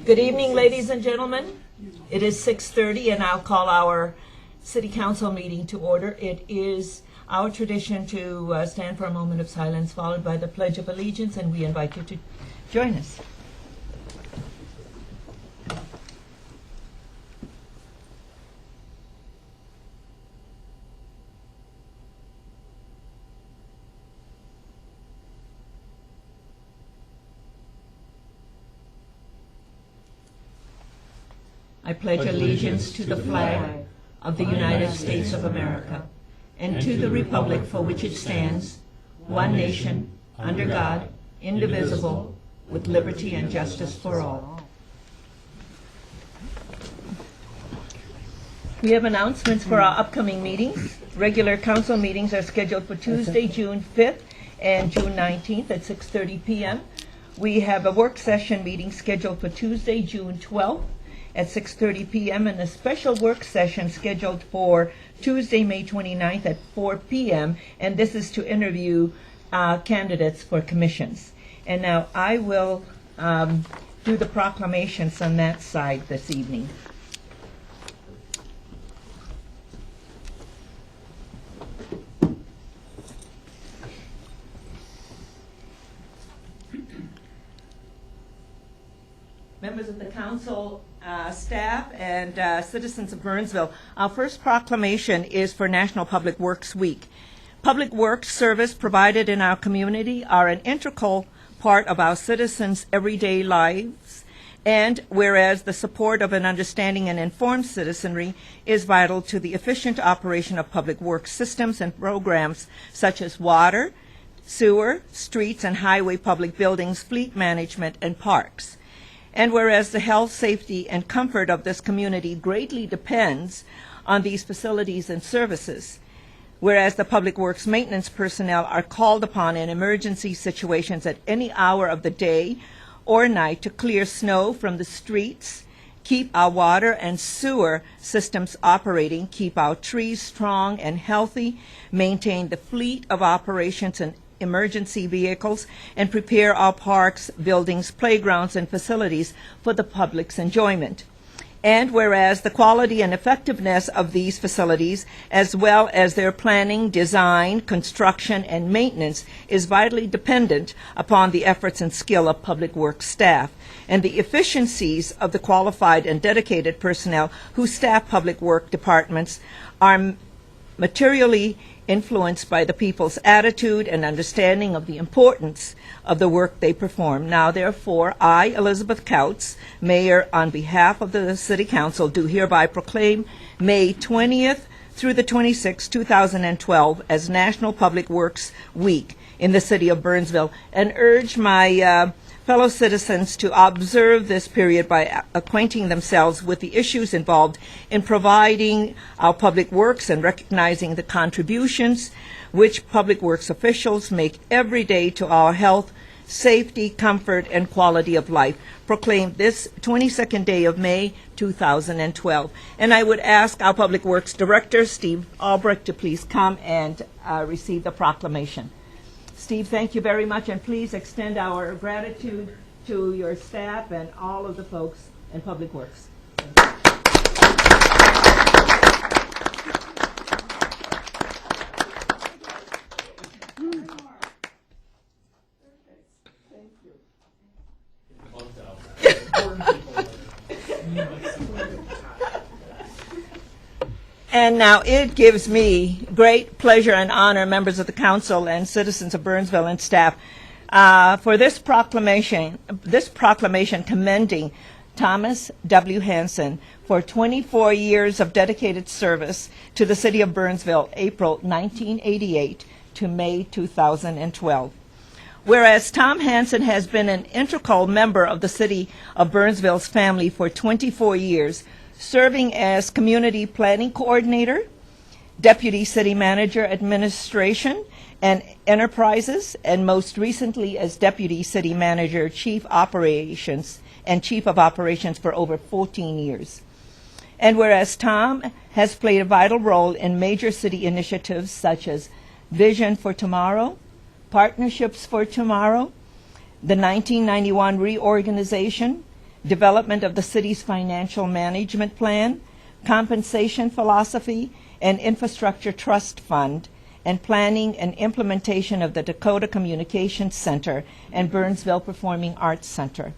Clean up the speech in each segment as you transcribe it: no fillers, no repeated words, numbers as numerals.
Good evening, ladies and gentlemen. It is 6:30, and I'll call our City Council meeting to order. It is our tradition to stand for a moment of silence, followed by the Pledge of Allegiance, and we invite you to join us. I pledge allegiance to the flag of the United States of America and to the republic for which it stands, one nation, under God, indivisible, with liberty and justice for all. We have announcements for our upcoming meetings. Regular council meetings are scheduled for Tuesday, June 5th and June 19th at 6:30 p.m. We have a work session meeting scheduled for Tuesday, June 12th at 6:30 p.m. and a special work session scheduled for Tuesday, May 29th at 4 p.m. and this is to interview candidates for commissions. And now I will do the proclamations on that side this evening. Members of the council, staff, and citizens of Burnsville, our first proclamation is for National Public Works Week. Public works service provided in our community are an integral part of our citizens' everyday lives, and whereas the support of an understanding and informed citizenry is vital to the efficient operation of public works systems and programs such as water, sewer, streets and highway public buildings, fleet management, and parks. And whereas the health, safety, and comfort of this community greatly depends on these facilities and services, whereas the public works maintenance personnel are called upon in emergency situations at any hour of the day or night to clear snow from the streets, keep our water and sewer systems operating, keep our trees strong and healthy, maintain the fleet of operations and emergency vehicles, and prepare our parks, buildings, playgrounds, and facilities for the public's enjoyment. And whereas the quality and effectiveness of these facilities, as well as their planning, design, construction, and maintenance, is vitally dependent upon the efforts and skill of public works staff, and the efficiencies of the qualified and dedicated personnel who staff public work departments are materially influenced by the people's attitude and understanding of the importance of the work they perform. Now, therefore, I, Elizabeth Couts, Mayor, on behalf of the City Council, do hereby proclaim May 20th through the 26th, 2012 as National Public Works Week in the city of Burnsville, and urge my fellow citizens to observe this period by acquainting themselves with the issues involved in providing our public works and recognizing the contributions which public works officials make every day to our health, safety, comfort, and quality of life. Proclaim this 22nd day of May, 2012. And I would ask our Public Works Director, Steve Albrecht, to please come and receive the proclamation. Steve, thank you very much, and please extend our gratitude to your staff and all of the folks in Public Works. And now it gives me great pleasure and honor, members of the council and citizens of Burnsville and staff, for this proclamation commending Thomas W. Hansen for 24 years of dedicated service to the city of Burnsville, April 1988 to May 2012. Whereas Tom Hansen has been an integral member of the city of Burnsville's family for 24 years, serving as Community Planning Coordinator, Deputy City Manager Administration and Enterprises, and most recently as Deputy City Manager, Chief Operations, and Chief of Operations for over 14 years. And whereas Tom has played a vital role in major city initiatives such as Vision for Tomorrow, Partnerships for Tomorrow, the 1991 reorganization, development of the city's financial management plan, compensation philosophy, and infrastructure trust fund, and planning and implementation of the Dakota Communications Center and Burnsville Performing Arts Center.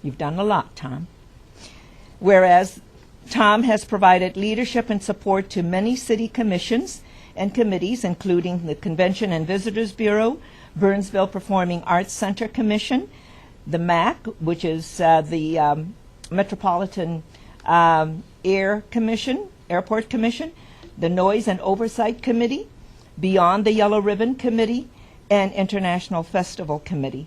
You've done a lot, Tom. Whereas Tom has provided leadership and support to many city commissions and committees, including the Convention and Visitors Bureau, Burnsville Performing Arts Center Commission, the MAC, which is the Metropolitan Airport Commission, the Noise and Oversight Committee, Beyond the Yellow Ribbon Committee, and International Festival Committee.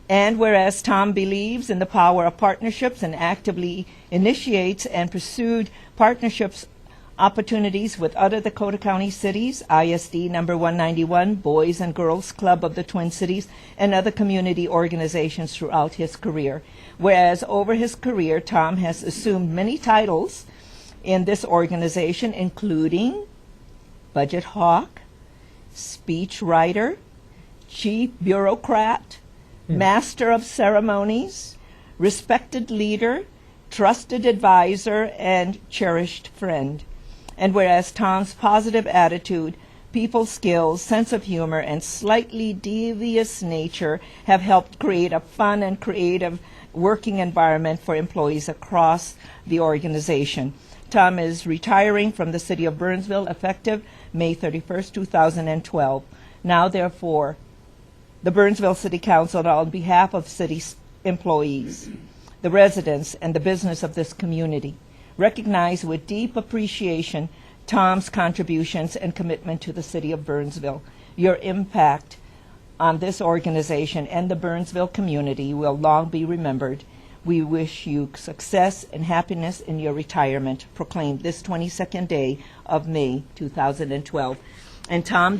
And whereas Tom believes in the power of partnerships and actively initiates and pursued partnerships opportunities with other Dakota County cities, ISD number 191, Boys and Girls Club of the Twin Cities, and other community organizations throughout his career. Whereas over his career, Tom has assumed many titles in this organization, including budget hawk, speech writer, chief bureaucrat, master of ceremonies, respected leader, trusted advisor, and cherished friend. And whereas Tom's positive attitude, people skills, sense of humor, and slightly devious nature have helped create a fun and creative working environment for employees across the organization. Tom is retiring from the City of Burnsville effective May 31st, 2012. Now, therefore, the Burnsville City Council, on behalf of city employees, the residents, and the business of this community, recognize with deep appreciation Tom's contributions and commitment to the City of Burnsville. Your impact on this organization and the Burnsville community will long be remembered. We wish you success and happiness in your retirement, proclaimed this 22nd day of May 2012. And Tom,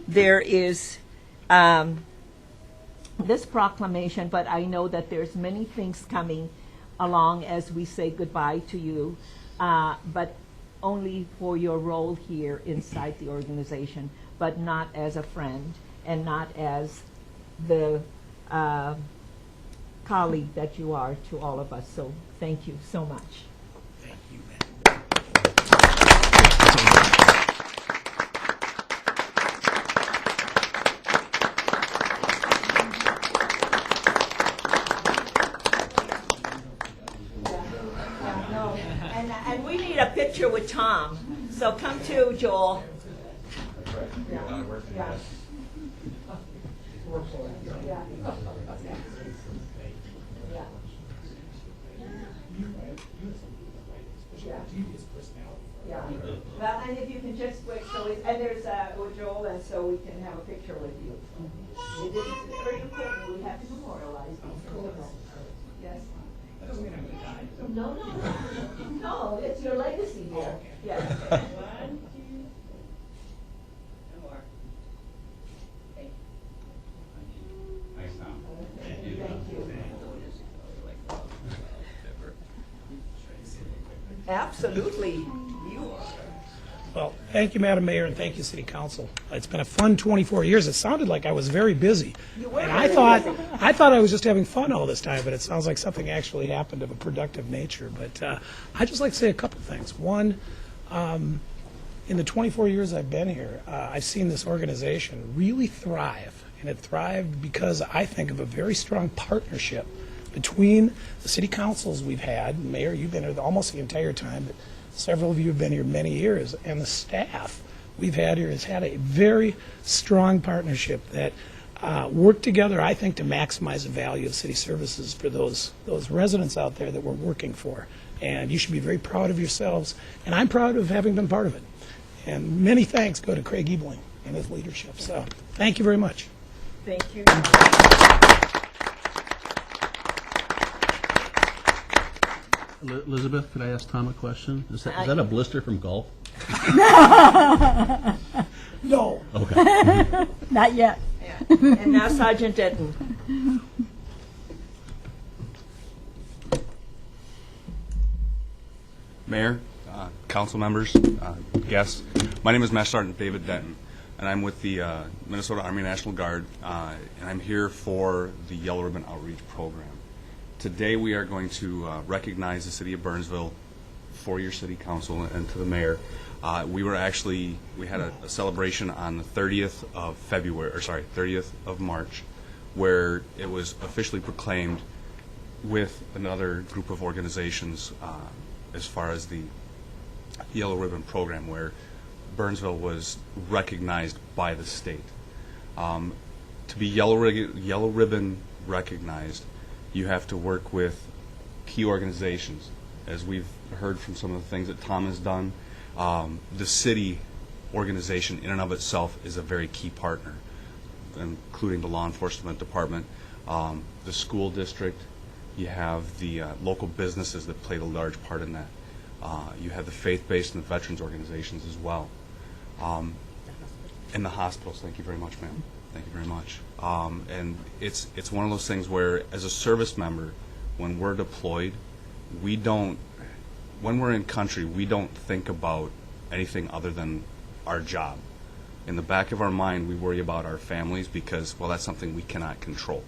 there is this proclamation, but I know that there's many things coming along as we say goodbye to you, but only for your role here inside the organization, but not as a friend and not as the colleague that you are to all of us. So thank you so much. Thank you, man. And we need a picture with Tom. So come to Joel. Well, and if you can just wait, and there's Joel, and so we can have a picture with you. It is very important. We have to memorialize these. Yes. That doesn't mean I'm going to die. No, it's your legacy here. Yes. 1, 2, and more. Thank you. Thanks, Tom. Thank you. Absolutely. You are. Well, thank you, Madam Mayor, and thank you, City Council. It's been a fun 24 years. It sounded like I was very busy. You were And very I thought I was just having fun all this time, but it sounds like something actually happened of a productive nature. But I'd just like to say a couple things. One, in the 24 years I've been here, I've seen this organization really thrive. And it thrived because I think of a very strong partnership between the city councils we've had. Mayor, you've been here almost the entire time, but several of you have been here many years, and the staff we've had here has had a very strong partnership that work together, I think, to maximize the value of city services for those residents out there that we're working for. And you should be very proud of yourselves, and I'm proud of having been part of it. And many thanks go to Craig Ebling and his leadership. So thank you very much. Thank you. Elizabeth, could I ask Tom a question? Is that a blister from golf? No. Okay. Not yet. And now Sergeant Denton. Mayor, council members, guests. My name is Master Sergeant David Denton, and I'm with the Minnesota Army National Guard, and I'm here for the Yellow Ribbon Outreach Program. Today we are going to recognize the city of Burnsville for your city council and to the mayor. We had a celebration on the 30th of February, or sorry, 30th of March, where it was officially proclaimed with another group of organizations as far as the Yellow Ribbon program, where Burnsville was recognized by the state. To be Yellow Ribbon recognized, you have to work with key organizations. As we've heard from some of the things that Tom has done, the city organization in and of itself is a very key partner, including the law enforcement department, the school district. You have the local businesses that played a large part in that. You have the faith-based and the veterans organizations as well. And the hospitals. Thank you very much, ma'am. Thank you very much. And it's one of those things where, as a service member, when we're deployed, when we're in country, we don't think about anything other than our job. In the back of our mind, we worry about our families because, well, that's something we cannot control.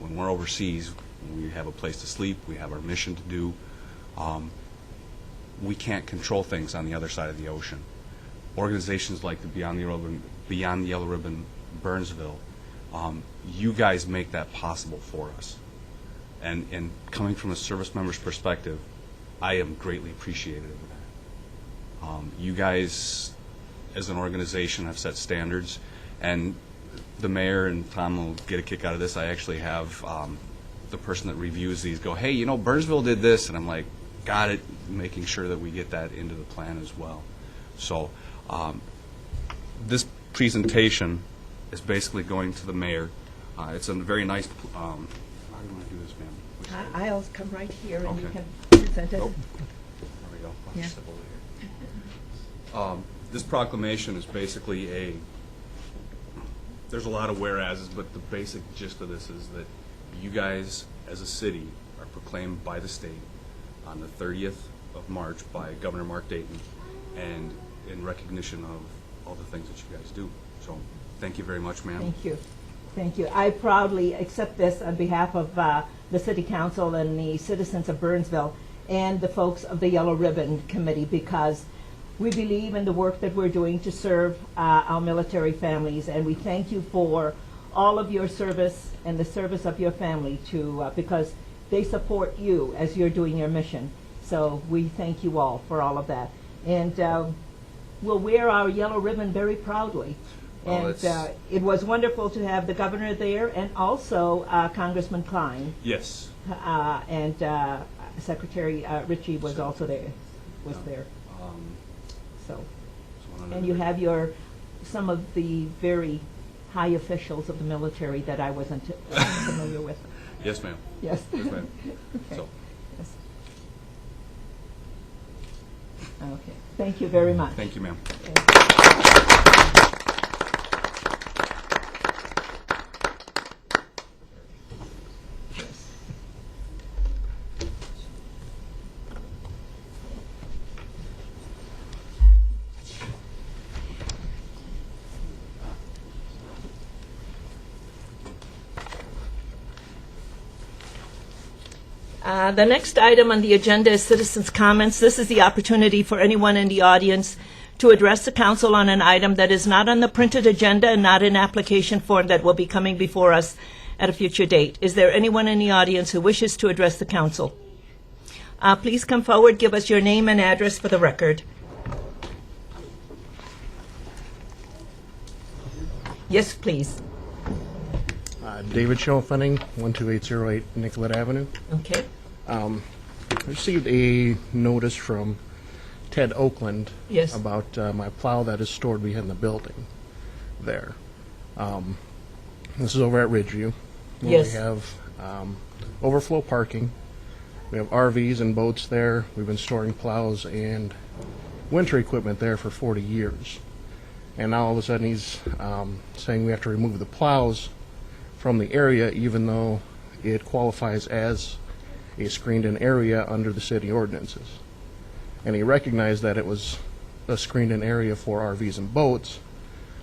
When we're overseas, we have a place to sleep, we have our mission to do. We can't control things on the other side of the ocean. Organizations like the Beyond the Yellow Ribbon Burnsville, you guys make that possible for us. And coming from a service member's perspective, I am greatly appreciative of that. You guys, as an organization, have set standards, and the mayor and Tom will get a kick out of this. I actually have the person that reviews these go, hey, you know, Burnsville did this, and I'm like, got it, making sure that we get that into the plan as well. So this presentation is basically going to the mayor. It's a very nice, how do you want to do this, ma'am? Which side? I'll come right here and you Okay. can present it. Oh, there we go. I'll Yeah. step over here. This proclamation is basically there's a lot of whereases, but the basic gist of this is that you guys, as a city, are proclaimed by the state on the 30th of March by Governor Mark Dayton, and in recognition of all the things that you guys do. So, thank you very much, ma'am. Thank you. Thank you. I proudly accept this on behalf of the City Council and the citizens of Burnsville and the folks of the Yellow Ribbon Committee, because we believe in the work that we're doing to serve our military families, and we thank you for all of your service and the service of your family because they support you as you're doing your mission. So we thank you all for all of that. And we'll wear our yellow ribbon very proudly. Well, And it was wonderful to have the governor there, and also Congressman Klein, Yes. and Secretary Ritchie was also there. So, and you have some of the very high officials of the military that I wasn't familiar with. Yes, ma'am. Yes. Yes, ma'am. Okay. So, Yes. Okay. Thank you very much. thank you, ma'am. The next item on the agenda is citizens' comments. This is the opportunity for anyone in the audience to address the council on an item that is not on the printed agenda and not in application form that will be coming before us at a future date. Is there anyone in the audience who wishes to address the council? Please come forward, give us your name and address for the record. Yes, please. David Schoenfenning, 12808 Nicollet Avenue. Okay. I received a notice from Ted Oakland Yes. about my plow that is stored behind the building there. This is over at Ridgeview. Where Yes. We have overflow parking. We have RVs and boats there. We've been storing plows and winter equipment there for 40 years. And now all of a sudden he's saying we have to remove the plows from the area, even though it qualifies as a screened-in area under the city ordinances. And he recognized that it was a screened-in area for RVs and boats,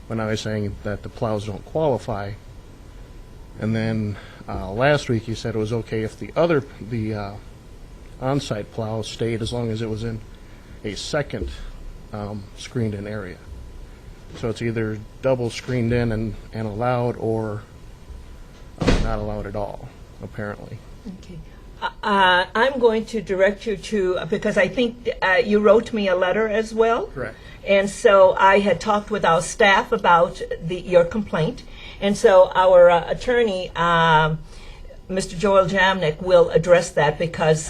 but now he's saying that the plows don't qualify. And then last week he said it was okay if the on-site plow stayed as long as it was in a second screened-in area. So it's either double screened in and allowed, or not allowed at all, apparently. Okay. I'm going to direct you to, because I think you wrote me a letter as well. Correct. And so I had talked with our staff about your complaint. And so our attorney, Mr. Joel Jamnick, will address that because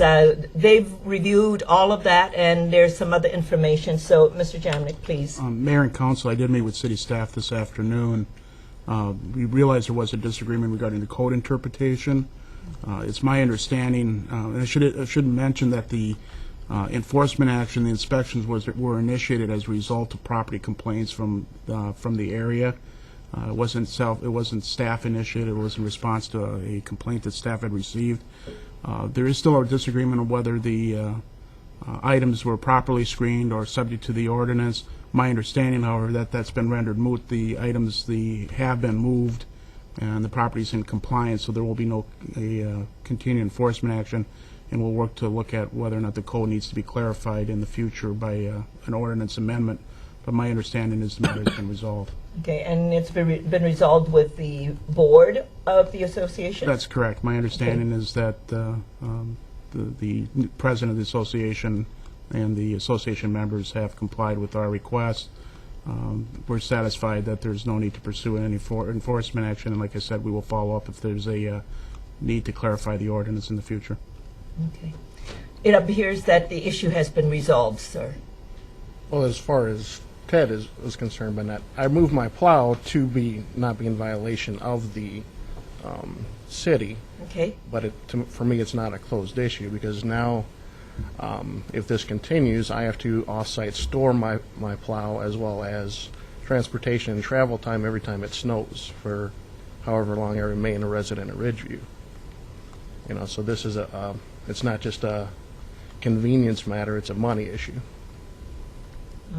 they've reviewed all of that and there's some other information. So, Mr. Jamnick, please. Mayor and council, I did meet with city staff this afternoon. We realized there was a disagreement regarding the code interpretation. It's my understanding, and I should mention that the enforcement action, the inspections were initiated as a result of property complaints from the area. It wasn't staff initiated. It was in response to a complaint that staff had received. There is still a disagreement on whether the items were properly screened or subject to the ordinance. My understanding, however, that's been rendered moot. The items have been moved, and the property is in compliance, so there will be no continued enforcement action, and we'll work to look at whether or not the code needs to be clarified in the future by an ordinance amendment. But my understanding is the matter has been resolved. Okay, and it's been resolved with the board of the association? That's correct. My understanding is that the president of the association and the association members have complied with our request. We're satisfied that there's no need to pursue any enforcement action, and like I said, we will follow up if there's a need to clarify the ordinance in the future. Okay. It appears that the issue has been resolved, sir. Well, as far as Ted is concerned by that, I moved my plow to not be in violation of the city. Okay. But for me, it's not a closed issue, because now, if this continues, I have to off-site store my plow, as well as transportation and travel time every time it snows for however long I remain a resident of Ridgeview. So this is it's not just a convenience matter; it's a money issue.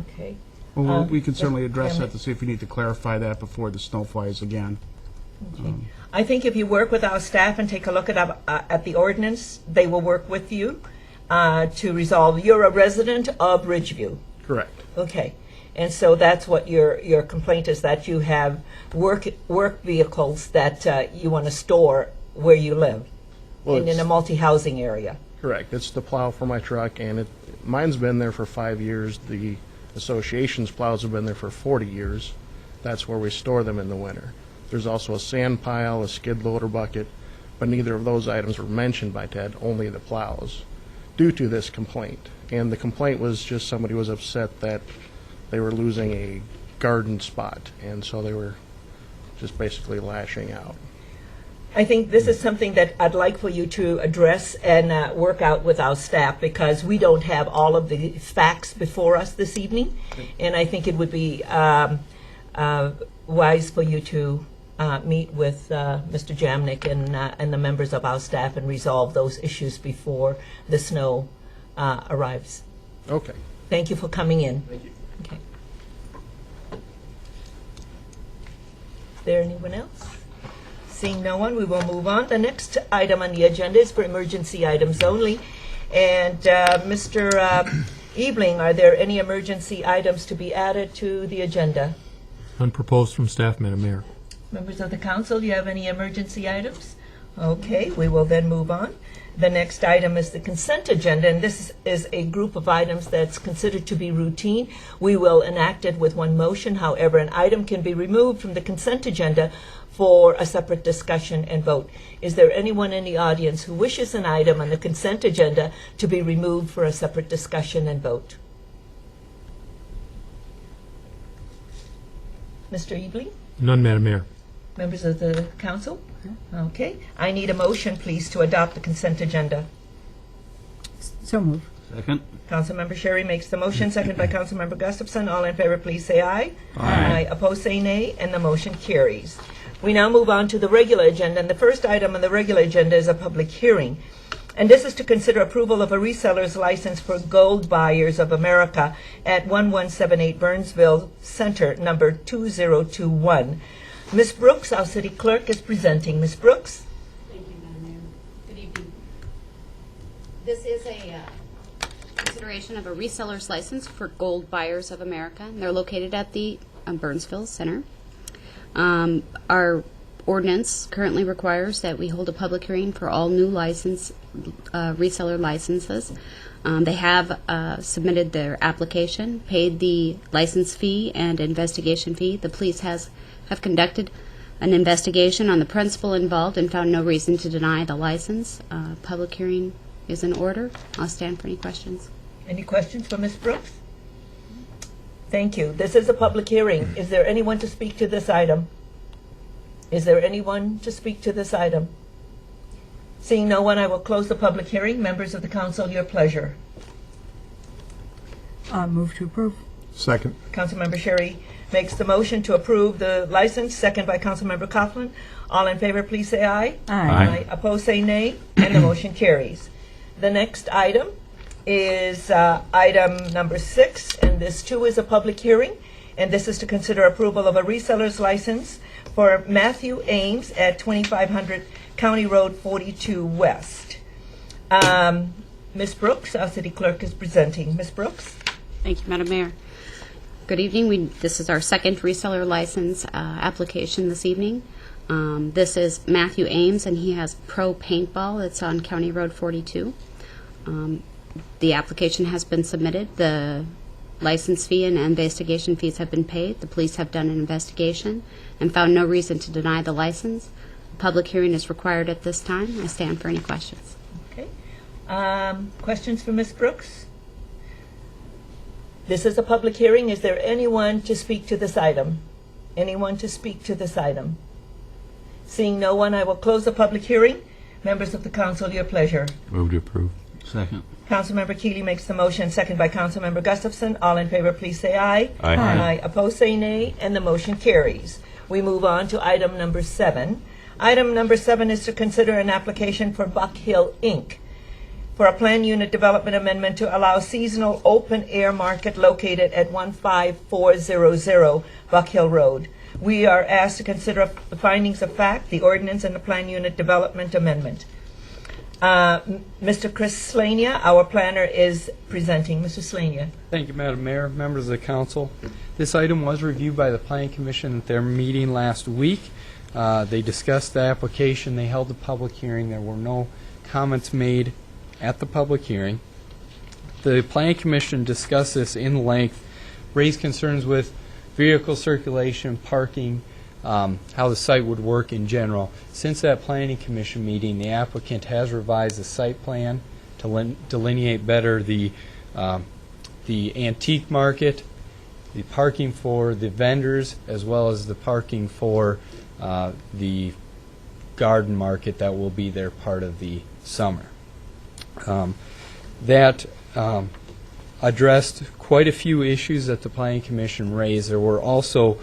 Okay. Well, we can certainly address Chairman. that to see if we need to clarify that before the snow flies again. Okay. I think if you work with our staff and take a look at the ordinance, they will work with you to resolve. You're a resident of Ridgeview. Correct. Okay. And so that's what your complaint is, that you have work vehicles that you want to store where you live, Well, and in a multi-housing area. Correct. It's the plow for my truck, and mine's been there for 5 years. The association's plows have been there for 40 years. That's where we store them in the winter. There's also a sand pile, a skid loader bucket, but neither of those items were mentioned by Ted, only the plows, due to this complaint. And the complaint was just somebody was upset that they were losing a garden spot, and so they were just basically lashing out. I think this is something that I'd like for you to address and work out with our staff, because we don't have all of the facts before us this evening. And I think it would be wise for you to meet with Mr. Jamnick and the members of our staff and resolve those issues before the snow arrives. Okay. Thank you for coming in. Thank you. Okay. Is there anyone else? Seeing no one, we will move on. The next item on the agenda is for emergency items only. And Mr. Ebling, are there any emergency items to be added to the agenda? Unproposed from staff, Madam Mayor. Members of the council, do you have any emergency items? Okay, we will then move on. The next item is the consent agenda, and this is a group of items that's considered to be routine. We will enact it with one motion. However, an item can be removed from the consent agenda for a separate discussion and vote. Is there anyone in the audience who wishes an item on the consent agenda to be removed for a separate discussion and vote? Mr. Ebling? None, Madam Mayor. Members of the council? Okay. I need a motion, please, to adopt the consent agenda. So moved. Second? Councilmember Sherry makes the motion, second by Councilmember Gustafson. All in favor, please say aye. Aye. Opposed, say nay, and the motion carries. We now move on to the regular agenda, and the first item on the regular agenda is a public hearing. And this is to consider approval of a reseller's license for Gold Buyers of America at 1178 Burnsville Center, number 2021. Ms. Brooks, our city clerk, is presenting. Ms. Brooks? This is a consideration of a reseller's license for Gold Buyers of America, and they're located at the Burnsville Center. Our ordinance currently requires that we hold a public hearing for all new reseller licenses. They have submitted their application, paid the license fee and investigation fee. The police have conducted an investigation on the principal involved and found no reason to deny the license. Public hearing is in order. I'll stand for any questions. Any questions for Ms. Brooks? Thank you. This is a public hearing. Is there anyone to speak to this item? Is there anyone to speak to this item? Seeing no one, I will close the public hearing. Members of the council, your pleasure. Move to approve. Second. Councilmember Sherry makes the motion to approve the license, second by Councilmember Coughlin. All in favor, please say aye. Aye. Opposed, say nay, and the motion carries. The next item is item number 6, and this too is a public hearing, and this is to consider approval of a reseller's license for Matthew Ames at 2500 County Road 42 West. Ms. Brooks, our city clerk, is presenting. Ms. Brooks? Thank you, Madam Mayor. Good evening. This is our second reseller license application this evening. This is Matthew Ames, and he has Pro Paintball. It's on County Road 42. The application has been submitted. The license fee and investigation fees have been paid. The police have done an investigation and found no reason to deny the license. A public hearing is required at this time. I stand for any questions. Okay. Questions for Ms. Brooks? This is a public hearing. Is there anyone to speak to this item? Anyone to speak to this item? Seeing no one, I will close the public hearing. Members of the council, your pleasure. Move to approve. Second. Councilmember Keeley makes the motion, second by Councilmember Gustafson. All in favor, please say aye. Aye. Opposed, say nay, and the motion carries. We move on to item number 7. Item number 7 is to consider an application for Buck Hill, Inc. for a plan unit development amendment to allow seasonal open-air market located at 15400 Buck Hill Road. We are asked to consider the findings of fact, the ordinance, and the plan unit development amendment. Mr. Chris Slania, our planner, is presenting. Mr. Slania. Thank you, Madam Mayor, members of the council. This item was reviewed by the Planning Commission at their meeting last week. They discussed the application. They held a public hearing. There were no comments made at the public hearing. The Planning Commission discussed this in length, raised concerns with vehicle circulation, parking, how the site would work in general. Since that Planning Commission meeting, the applicant has revised the site plan to delineate better the antique market, the parking for the vendors, as well as the parking for the garden market that will be there part of the summer. That addressed quite a few issues that the Planning Commission raised. There were also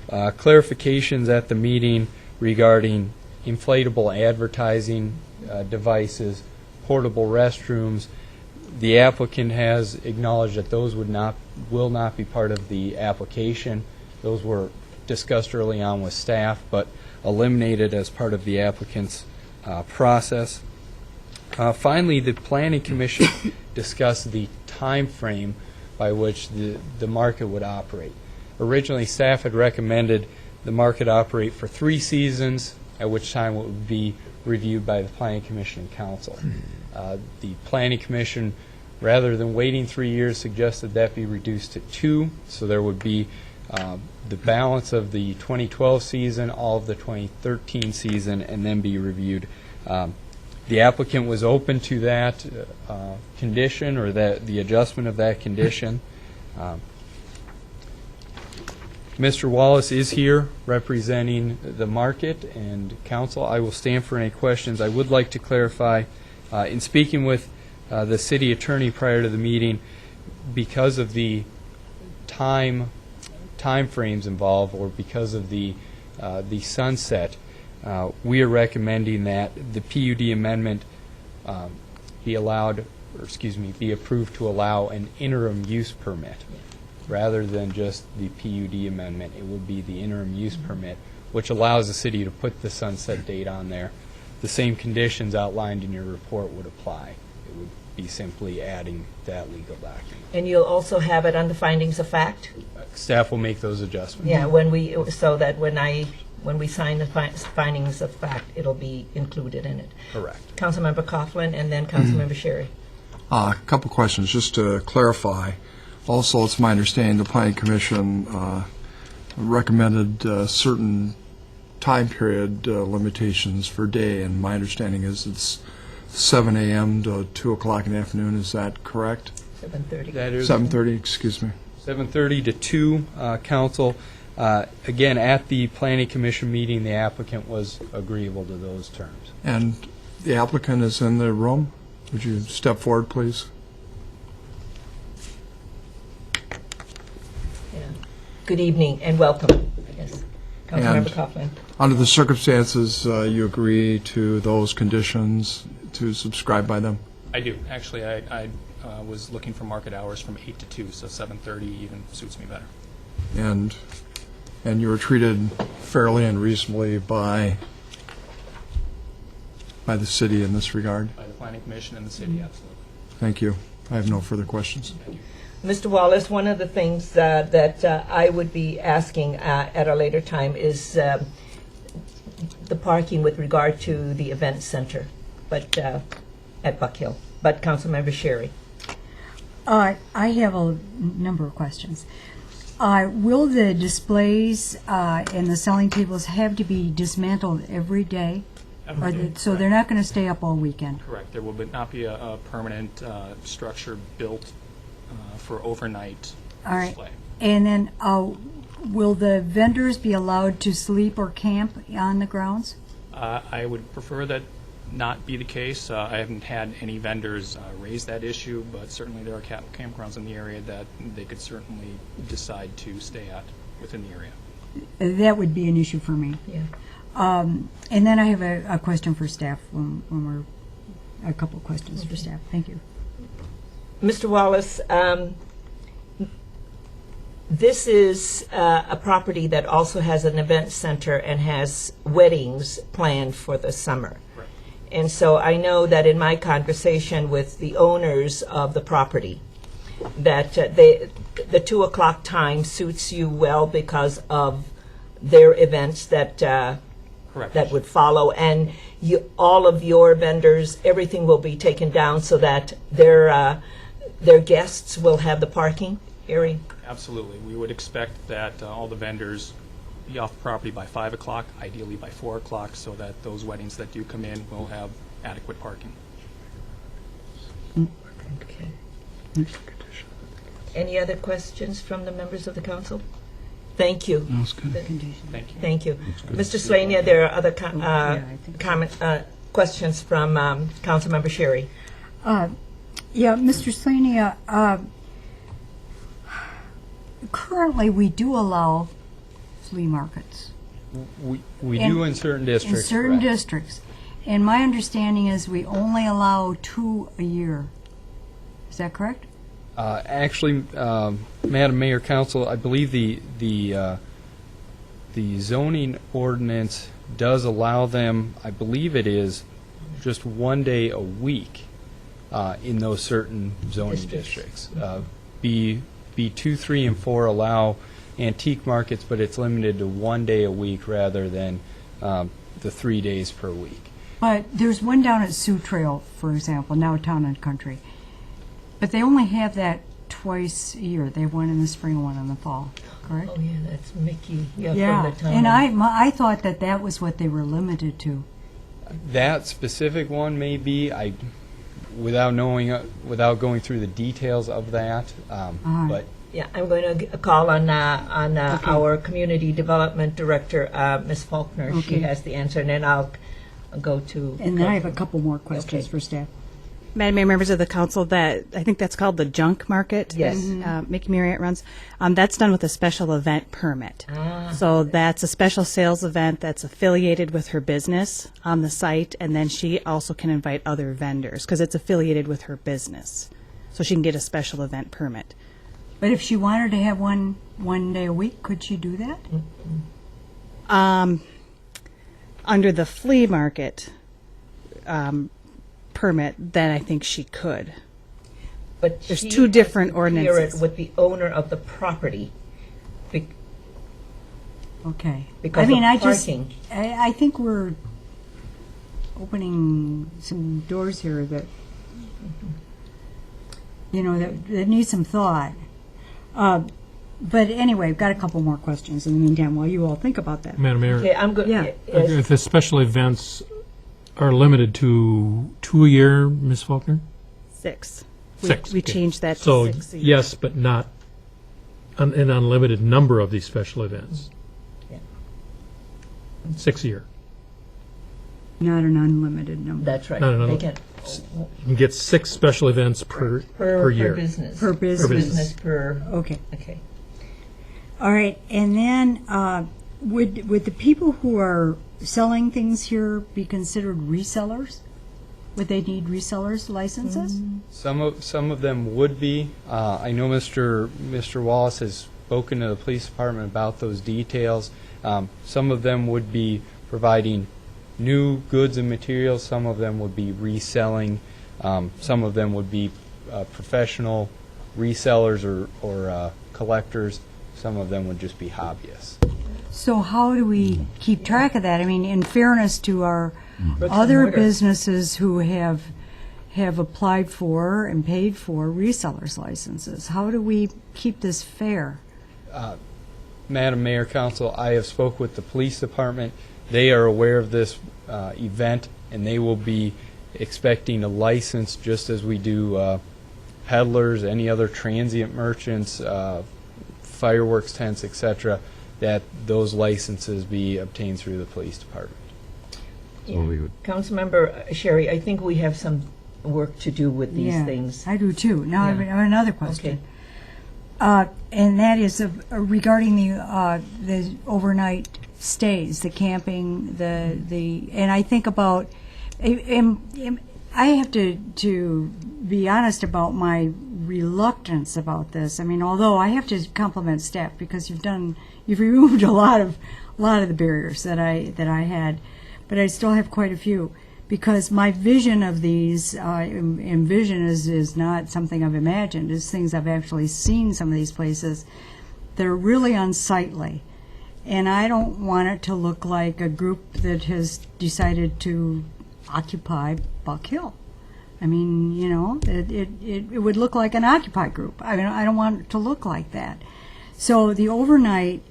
clarifications at the meeting regarding inflatable advertising devices, portable restrooms. The applicant has acknowledged that those will not be part of the application. Those were discussed early on with staff, but eliminated as part of the applicant's process. Finally, the Planning Commission discussed the time frame by which the market would operate. Originally, staff had recommended the market operate for 3 seasons, at which time it would be reviewed by the Planning Commission and Council. The Planning Commission, rather than waiting 3 years, suggested that be reduced to 2, so there would be the balance of the 2012 season, all of the 2013 season, and then be reviewed. The applicant was open to that condition, or the adjustment of that condition. Mr. Wallace is here representing the market and council. I will stand for any questions. I would like to clarify, in speaking with the city attorney prior to the meeting, because of the time frames involved, or because of the sunset, we are recommending that the PUD amendment be approved to allow an interim use permit. Rather than just the PUD amendment, it would be the interim use permit, which allows the city to put the sunset date on there. The same conditions outlined in your report would apply. It would be simply adding that legal document. And you'll also have it on the findings of fact? Staff will make those adjustments. Yeah, so that when we sign the findings of fact, it'll be included in it. Correct. Councilmember Coughlin and then Councilmember Sherry. A couple questions, just to clarify. Also, it's my understanding the Planning Commission recommended certain time period limitations for day, and my understanding is it's 7 a.m. to 2 o'clock in the afternoon. Is that correct? 7:30. That is 7:30, excuse me. 7:30 to 2, council. Again, at the Planning Commission meeting, the applicant was agreeable to those terms. And the applicant is in the room. Would you step forward, please? Yeah. Good evening and welcome. Yes. Councilmember And Coughlin. under the circumstances, you agree to those conditions, to subscribe by them? I do. Actually, I was looking for market hours from 8 to 2, so 7:30 even suits me better. And you were treated fairly and reasonably by the city in this regard? By the Planning Commission and the city, absolutely. Thank you. I have no further questions. Mr. Wallace, one of the things that I would be asking at a later time is the parking with regard to the event center, but at Buck Hill. But Councilmember Sherry. I have a number of questions. Will the displays and the selling tables have to be dismantled every day? So they're not going to stay up all weekend? Correct. There will not be a permanent structure built for overnight display. And then will the vendors be allowed to sleep or camp on the grounds? I would prefer that not be the case. I haven't had any vendors raise that issue, but certainly there are campgrounds in the area that they could certainly decide to stay at within the area. That would be an issue for me. Yeah. And then I have a question for staff a couple of questions for staff. Thank you. Mr. Wallace, this is a property that also has an event center and has weddings planned for the summer. Right. And so I know that in my conversation with the owners of the property, that the 2 o'clock time suits you well because of their events that Correct. that would follow, and all of your vendors, everything will be taken down so that their guests will have the parking area. Absolutely. We would expect that all the vendors be off the property by 5 o'clock, ideally by 4 o'clock, so that those weddings that do come in will have adequate parking. Okay. Any other questions from the members of the council? Thank you. That's good. Thank you. Thank you. Mr. Slania, there are other questions from Councilmember Sherry. Yeah, Mr. Slania, currently we do allow flea markets. We do in certain districts. In certain correct. districts. And my understanding is we only allow 2 a year. Is that correct? Actually, Madam Mayor, Council, I believe the zoning ordinance does allow them, I believe it is just 1 day a week in those certain zoning districts. B2, 3, and 4 allow antique markets, but it's limited to 1 day a week rather than the 3 days per week. But there's one down at Sioux Trail, for example, now Town and Country. But they only have that twice a year. They have one in the spring and one in the fall, correct? Oh, yeah, that's Mickey. Yeah, Yeah, from the town. and I thought that was what they were limited to. That specific one may be, without going through the details of that, but Yeah, I'm going to call on our Community Development Director, Ms. Faulkner. She Okay. has the answer, and then I'll go to... And then I have a couple more questions for staff. Madam Mayor, members of the council, that I think that's called the junk market. Yes. that, Mickey Marriott runs. That's done with a special event permit. So that's a special sales event that's affiliated with her business on the site, and then she also can invite other vendors because it's affiliated with her business. So she can get a special event permit. But if she wanted to have one day a week, could she do that? Under the flea market permit, then I think she could. But There's she two has different to clear it ordinances. with the owner of the property. Be- Okay. Because I mean, of parking. I think we're opening some doors here that, that need some thought. But anyway, I've got a couple more questions in the meantime while you all think about that. Madam Mayor, Okay, I'm good. Yeah. if the special events are limited to 2 a year, Ms. Faulkner? 6. Six. We okay. changed that to So 6 a year. yes, but not an unlimited number of these special events. Yeah. 6 a year. Not an unlimited number. That's right. No, no, no. They can, You can get 6 special events per year. business. Per business. business per, Okay. okay. All right, and then would the people who are selling things here be considered resellers? Would they need resellers licenses? Some of them would be. I know Mr. Wallace has spoken to the police department about those details. Some of them would be providing new goods and materials. Some of them would be reselling. Some of them would be professional resellers or collectors. Some of them would just be hobbyists. So how do we keep track of that? I mean, in fairness to our Bricks and other mortar. businesses who have applied for and paid for resellers licenses, how do we keep this fair? Madam Mayor, Council, I have spoke with the police department. They are aware of this event, and they will be expecting a license just as we do peddlers, any other transient merchants, fireworks tents, etc., that those licenses be obtained through the police department. So we would, Councilmember Sherry, I think we have some work to do with these Yeah, things. I do too. Now I have another question. And that is regarding the overnight stays, the camping, and I think about, I have to be honest about my reluctance about this. I mean, although I have to compliment staff because you've removed a lot of the barriers that I had, but I still have quite a few. Because my vision of these, and vision is not something I've imagined, it's things I've actually seen some of these places. They're really unsightly. And I don't want it to look like a group that has decided to occupy Buck Hill. I mean, it would look like an Occupy group. I mean, I don't want it to look like that. So the overnight,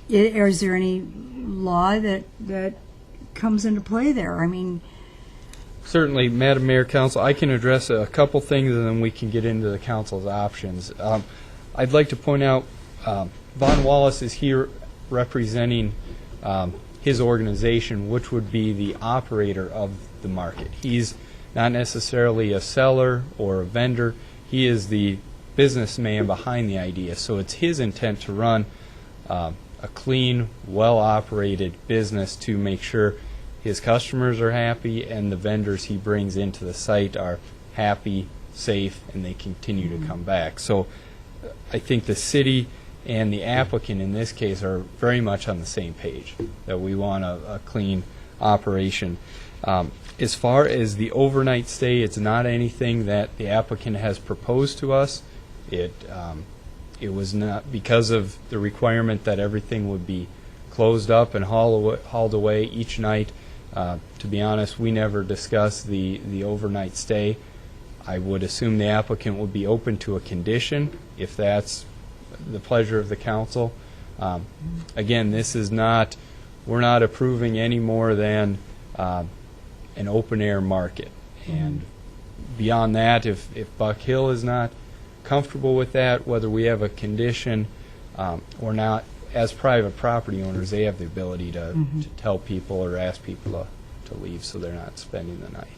is there any law that comes into play there? I mean, Certainly, Madam Mayor, Council, I can address a couple things and then we can get into the Council's options. I'd like to point out Von Wallace is here representing his organization, which would be the operator of the market. He's not necessarily a seller or a vendor. He is the businessman behind the idea. So it's his intent to run a clean, well-operated business to make sure his customers are happy and the vendors he brings into the site are happy, safe, and they continue to come back. So I think the city and the applicant in this case are very much on the same page, that we want a clean operation. As far as the overnight stay, it's not anything that the applicant has proposed to us. It was not because of the requirement that everything would be closed up and hauled away each night. To be honest, we never discussed the overnight stay. I would assume the applicant would be open to a condition if that's the pleasure of the council. Again, this is not, we're not approving any more than an open air market. And beyond that, if Buck Hill is not comfortable with that, whether we have a condition or not, as private property owners, they have the ability to tell people or ask people to leave so they're not spending the night.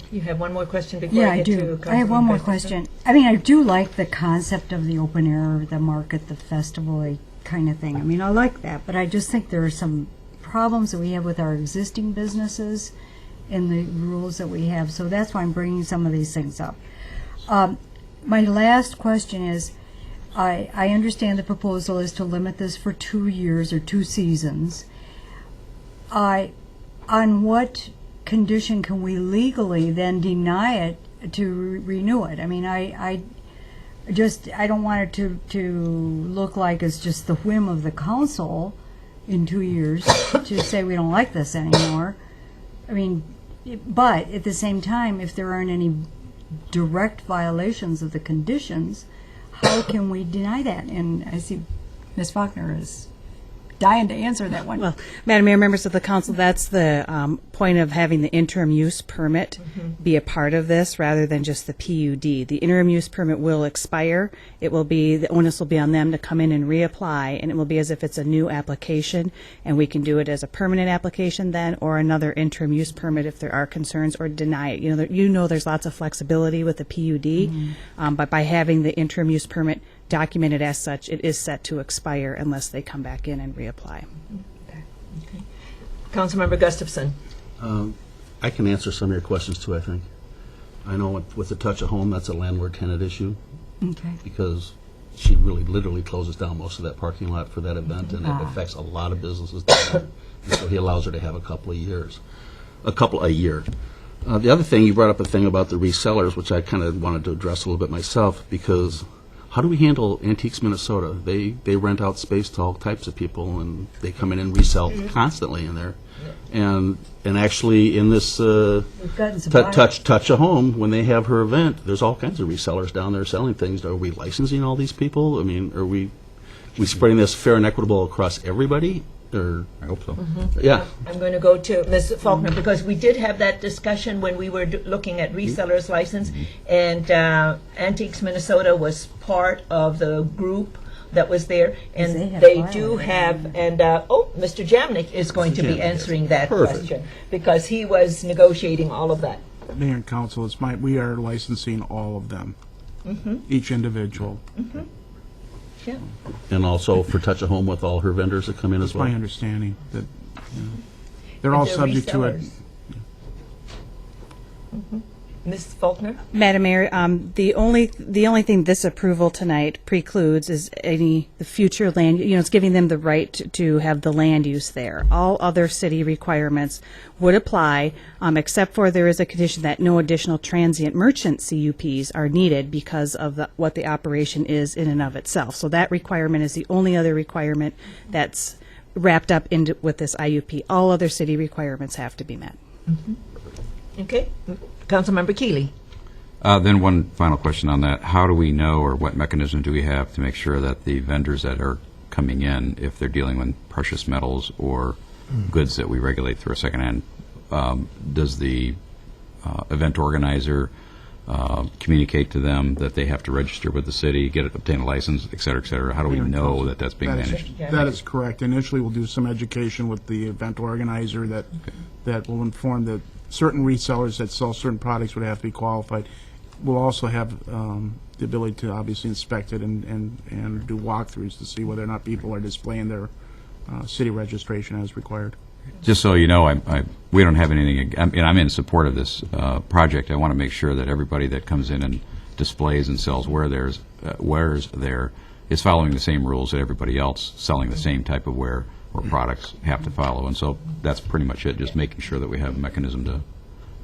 You have one more question before yeah, I I get do. to I have one more Councilman question. I mean, I do like the concept of the open air, the market, the festival kind of thing. I mean, I like that, but I just think there are some problems that we have with our existing businesses and the rules that we have. So that's why I'm bringing some of these things up. My last question is, I understand the proposal is to limit this for 2 years or 2 seasons. On what condition can we legally then deny it to renew it? I mean, I don't want it to look like it's just the whim of the council in 2 years to say we don't like this anymore. I mean, but at the same time, if there aren't any direct violations of the conditions, how can we deny that? And I see Ms. Faulkner is dying to answer that one. Well, Madam Mayor, members of the council, that's the point of having the interim use permit be a part of this rather than just the PUD. The interim use permit will expire. It will be, the onus will be on them to come in and reapply, and it will be as if it's a new application, and we can do it as a permanent application then, or another interim use permit if there are concerns, or deny it. You know there's lots of flexibility with the PUD, but by having the interim use permit documented as such, it is set to expire unless they come back in and reapply. Okay. Councilmember Gustafson. I can answer some of your questions too, I think. I know with the touch of home, that's a landlord-tenant issue. Okay. Because she really literally closes down most of that parking lot for that event, and it affects a lot of businesses down there. And so he allows her to have a year. The other thing, you brought up a thing about the resellers, which I kind of wanted to address a little bit myself, because how do we handle Antiques Minnesota? They rent out space to all types of people, and they come in and resell constantly in there. And actually in this touch a home, when they have her event, there's all kinds of resellers down there selling things. Are we licensing all these people? I mean, are we spreading this fair and equitable across everybody? Or I hope so. Yeah. I'm going to go to Ms. Faulkner because we did have that discussion when we were looking at resellers license, and Antiques Minnesota was part of the group that was there, and they do have, and Mr. Jamnik is going to be answering that question because he was negotiating all of that. Mayor and council, we are licensing all of them, each individual. Yeah. And also for touch a home with all her vendors that come in as well. That's my understanding that they're all subject to it. Ms. Faulkner? Madam Mayor, the only thing this approval tonight precludes is the future land, it's giving them the right to have the land use there. All other city requirements would apply, except for there is a condition that no additional transient merchant CUPs are needed because of what the operation is in and of itself. So that requirement is the only other requirement that's wrapped up with this IUP. All other city requirements have to be met. Okay. Councilmember Keeley. Then one final question on that. How do we know, or what mechanism do we have to make sure that the vendors that are coming in, if they're dealing with precious metals or goods that we regulate through a secondhand, does the event organizer communicate to them that they have to register with the city, obtain a license, et cetera, et cetera? How do we know that that's being managed? That is correct. Initially, we'll do some education with the event organizer that will inform that certain resellers that sell certain products would have to be qualified. We'll also have the ability to obviously inspect it and do walkthroughs to see whether or not people are displaying their city registration as required. Just so you know, we don't have anything, and I'm in support of this project. I want to make sure that everybody that comes in and displays and sells wares there is following the same rules that everybody else selling the same type of ware or products have to follow. And so that's pretty much it, just making sure that we have a mechanism to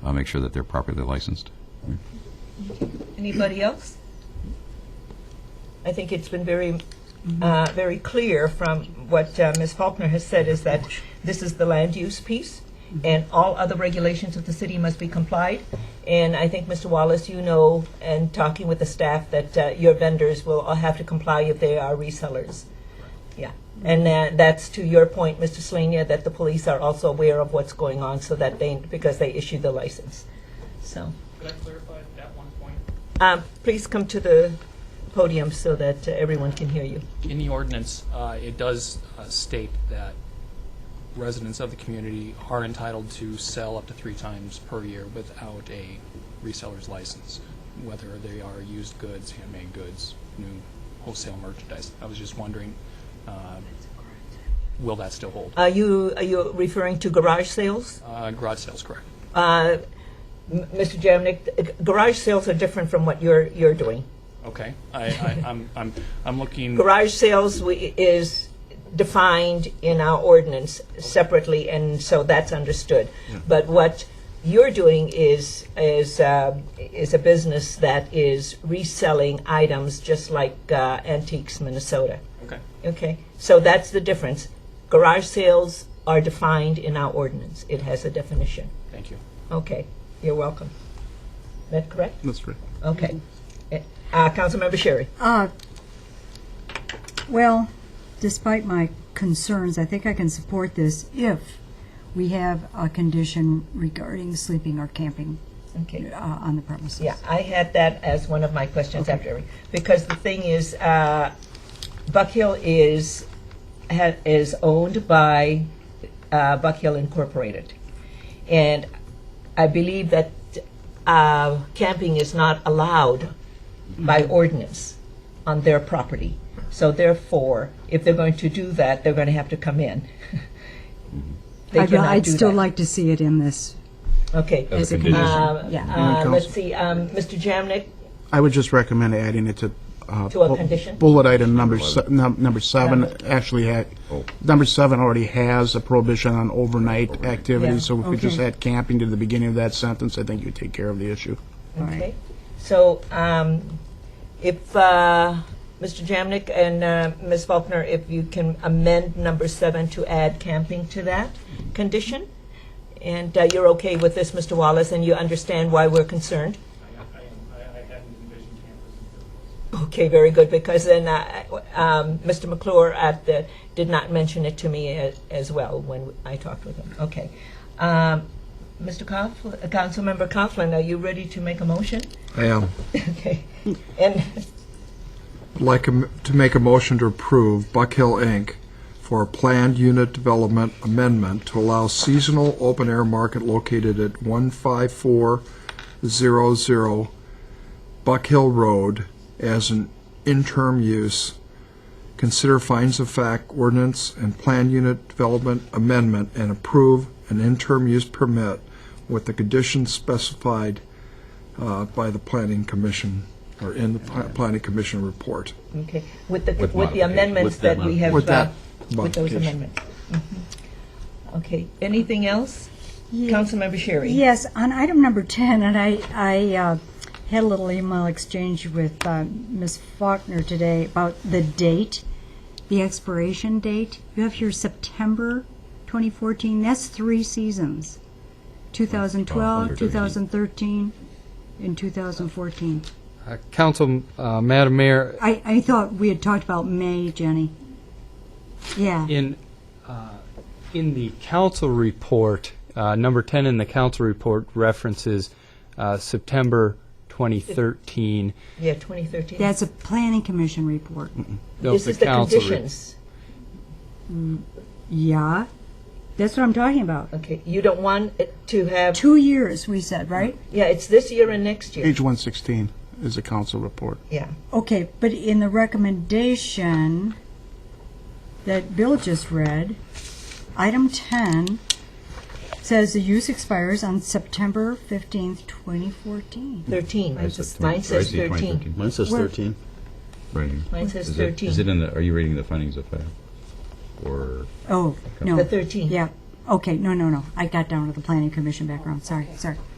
make sure that they're properly licensed. Anybody else? I think it's been very clear from what Ms. Faulkner has said is that this is the land use piece, and all other regulations of the city must be complied. And I think, Mr. Wallace, and talking with the staff, that your vendors will all have to comply if they are resellers. Yeah. And that's to your point, Mr. Slania, that the police are also aware of what's going on, so that because they issue the license. So. Could I clarify that one point? Please come to the podium so that everyone can hear you. In the ordinance, it does state that residents of the community are entitled to sell up to 3 times per year without a reseller's license, whether they are used goods, handmade goods, new wholesale merchandise. I was just wondering, will that still hold? Are you referring to garage sales? Garage sales, correct. Mr. Jamnik, garage sales are different from what you're doing. Okay, I'm looking. Garage sales is defined in our ordinance separately, and so that's understood. Yeah. But what you're doing is a business that is reselling items just like Antiques Minnesota. Okay. Okay, so that's the difference. Garage sales are defined in our ordinance. It has a definition. Thank you. Okay, you're welcome. That correct? That's right. Okay. Councilmember Sherry. Well, despite my concerns, I think I can support this if we have a condition regarding sleeping or camping Okay. on the premises. Yeah, I had that as one of my questions after, because the thing is, Buck Hill is owned by Buck Hill Incorporated, and I believe that camping is not allowed by ordinance on their property. So therefore, if they're going to do that, they're going to have to come in. I'd still like to see it in this. Okay. As a condition. condition. Let's see, Mr. Jamnik, I would just recommend adding it to. To a condition? Bullet item number 7 actually had, number 7 already has a prohibition on overnight activities, Yeah. so if we just Okay. add camping to the beginning of that sentence, I think you take care of the issue. okay. So if Mr. Jamnik and Ms. Faulkner, if you can amend number 7 to add camping to that condition, and you're okay with this, Mr. Wallace, and you understand why we're concerned? Okay, very good, because then Mr. McClure did not mention it to me as well when I talked with him. Okay. Councilmember Coughlin, are you ready to make a motion? I am. Okay. And Like to make a motion to approve Buck Hill Inc. for a planned unit development amendment to allow seasonal open-air market located at 15400 Buck Hill Road as an interim use. Consider findings of fact ordinance and planned unit development amendment and approve an interim use permit with the conditions specified by the Planning Commission, or in the Planning Commission report. okay, with the amendments that we have, With that with those modification. amendments. Mhm. Okay. Anything else? Councilmember Sherry. Yes, on item number 10, and I had a little email exchange with Ms. Faulkner today about the date, the expiration date. You have here September 2014. That's 3 seasons: 2012, 2013, and 2014. Council, Madam Mayor, I thought we had talked about May, Jenny. Yeah. in the council report, number 10 in the council report references September 2013. Yeah, 2013. That's a planning commission report. No, This is the council conditions. Yeah, that's what I'm talking about. Okay, you don't want it to have, 2 years, we said, right? yeah, it's this year and next year. Page 116 is the council report. Yeah. Okay, but in the recommendation that Bill just read, item 10 says the use expires on September 15th, 2014. 13. Mine says Mine says 2013. 13. Mine says Where- 13. Right here. Mine says Is 13. it in the, are you reading the findings of fact? Or, Oh, no. The 13. Yeah, okay, no. I got down to the planning commission background, sorry.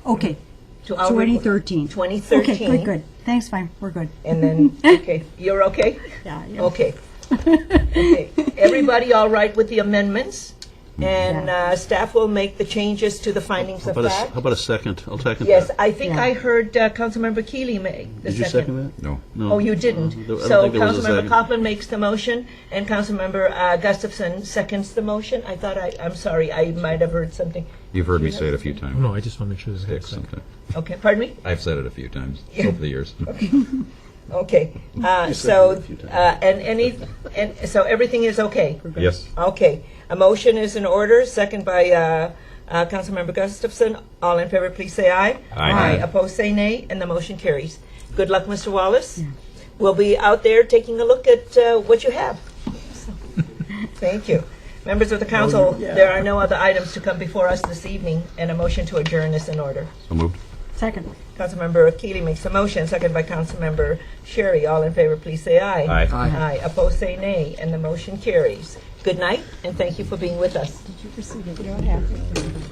Okay, To our report. 2013. 2013. Okay, good. Thanks, fine, we're good. And then, okay, you're okay? Yeah, yeah. Okay. Okay. Everybody all right with the amendments? And staff will make the changes to the findings of How fact? about a second? I'll second Yes, that. I think Yeah. I heard Councilmember Keeley make the Did you second that? no. No. Oh, you didn't? I don't So think there was a Councilmember second. Coughlin makes the motion, and Councilmember Gustafson seconds the motion? I thought I'm sorry, I might have heard something. You've heard me say it a few times. No, I just want to make sure there's a Sticks second. sometimes. Okay, pardon me? I've said it a few times over the years. Okay, said so, it a few times. so everything is okay? Yes. Okay, a motion is in order, second by Councilmember Gustafson. All in favor, please say aye. Aye. Opposed, say nay, and the motion carries. Good luck, Mr. Wallace. We'll be out there taking a look at what you have. Thank you. Members of the council, there are no other items to come before us this evening, and a motion to adjourn is in order. So moved. Second. Councilmember Keeley makes a motion, second by Councilmember Sherry. All in favor, please say aye. Aye. Aye. Opposed, say nay, and the motion carries. Good night, and thank you for being with us. Did you proceed? You don't have to.